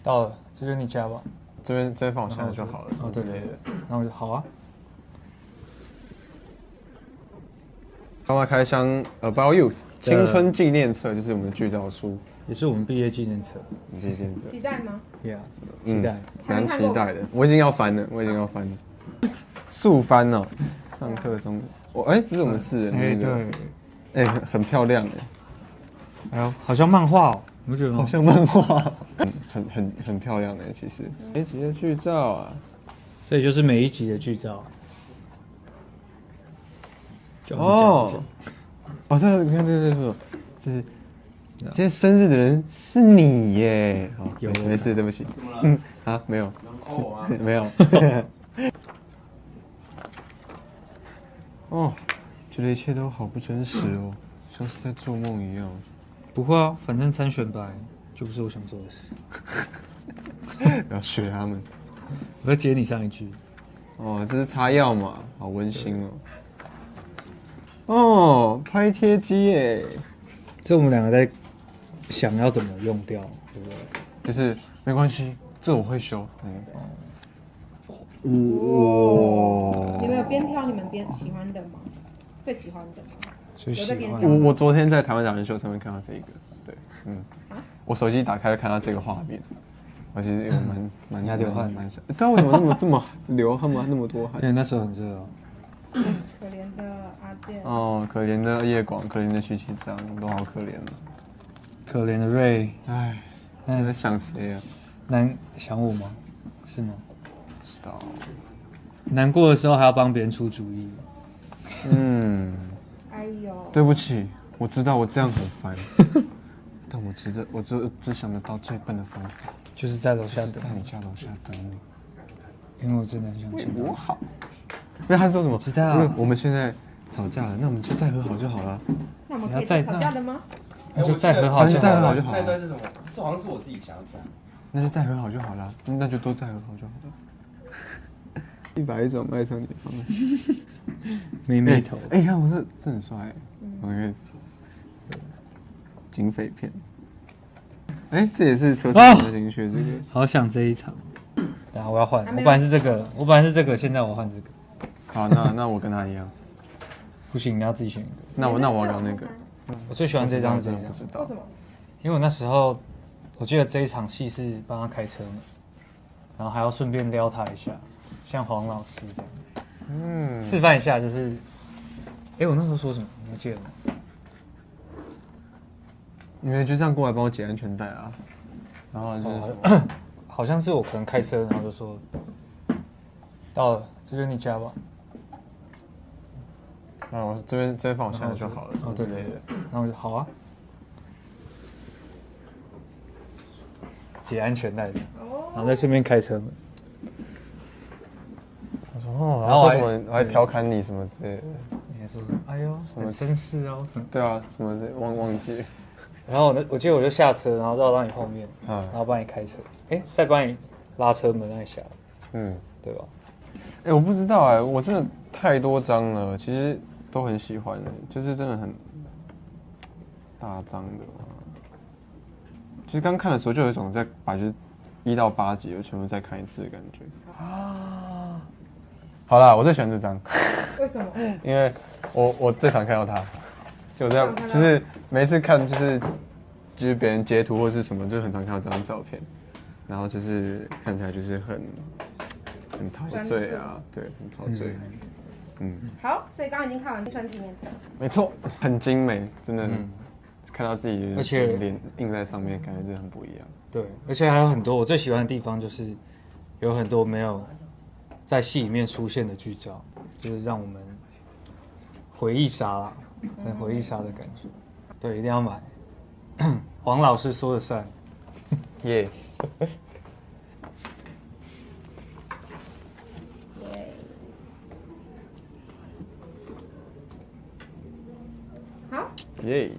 到了，这就是你家吧？这边放我下来就好了。哦，对对对，然后我就好啊。干嘛开箱 About Youth 青春纪念册，就是我们的剧照书，也是我们毕业纪念册。毕业纪念册。期待吗？ Yeah， 期待。蛮期待的。我已经要翻了，速翻哦。上课中，这是我们4人那个，对，很漂亮哎呦，好像漫画哦，你不觉得吗？好像漫画，很漂亮其实。每一集的剧照啊，这里就是每一集的剧照。哦，你看这是今天生日的人是你耶！好，没事，对不起。没有，没有。哦，觉得一切都好不真实哦，像是在做梦一样。不会啊，反正参选吧，就不是我想做的事。要学他们。我要接你上一句。哦，这是擦药嘛，好温馨哦。哦，拍贴机耶！这我们两个在想要怎么用掉，对不对？就是没关系，这我会修。你们有边挑你们边喜欢的吗？最喜欢的吗？最喜欢我昨天在台湾达人秀上面看到这个，对，我手机打开看到这个画面，我其实蛮流汗，想，不知道为什么这么流汗吗？那么多汗？因为那时候很热哦。可怜的阿健。哦，可怜的叶广，可怜的徐启章，都好可怜哦。可怜的瑞，唉，你在想谁啊？想我吗？是吗？不知道。难过的时候还要帮别人出主意。哎呦，对不起，我知道我这样很烦，但我只想得到最笨的方法，就是在楼下等，在你家楼下等你，因为我真的很想为见我好。因为他说什么？知道。因为我们现在吵架了，那我们就再和好就好了。那我们可以再吵架的吗？那就再和好就好了。那一段是什么？好像是我自己想出来。那就再和好就好了，那就都再和好就好了。101种爱上你的方式。妹妹头。看我这很帅。OK。警匪片。这也是车上的情绪，这个。好想这一场。等下我要换，我本来是这个，现在我换这个。好，那我跟他一样。不行，你要自己选一个。那我要那个。我最喜欢这张是这张。不知道。为什么？因为我那时候，我记得这一场戏是帮他开车嘛，然后还要顺便撩他一下，像黄老师这样。示范一下，就是，我那时候说什么？你还记得吗？你们就这样过来帮我解安全带啊，然后就是好像是我可能开车，然后就说到了，这就是你家吧？那我这边放我下来就好了。哦，对对对，然后我就好啊，解安全带，然后再顺便开车门。我说然后我还调侃你什么之类的。你还说什么？哎呦，很绅士哦，什么？对啊，什么的忘记。然后我记得我就下车，然后绕到你后面，然后帮你开车，再帮你拉车门让你下来，对吧？我不知道我真的太多张了，其实都很喜欢就是真的很大张的。其实刚看的时候就有一种在把就是1到8集全部再看一次的感觉啊。好啦，我最喜欢这张。为什么？因为我最常看到他。就这样，就是每一次看就是别人截图或是什么，就很常看到这张照片，然后就是看起来就是很陶醉啊，对，很陶醉。好，所以刚刚已经看完青春纪念册。没错，很精美，真的，看到自己而且脸印在上面，感觉真的很不一样。对，而且还有很多我最喜欢的地方，就是有很多没有在戏里面出现的剧照，就是让我们回忆杀啦。很回忆杀的感觉，对，一定要买。黄老师说了算，耶。好。耶。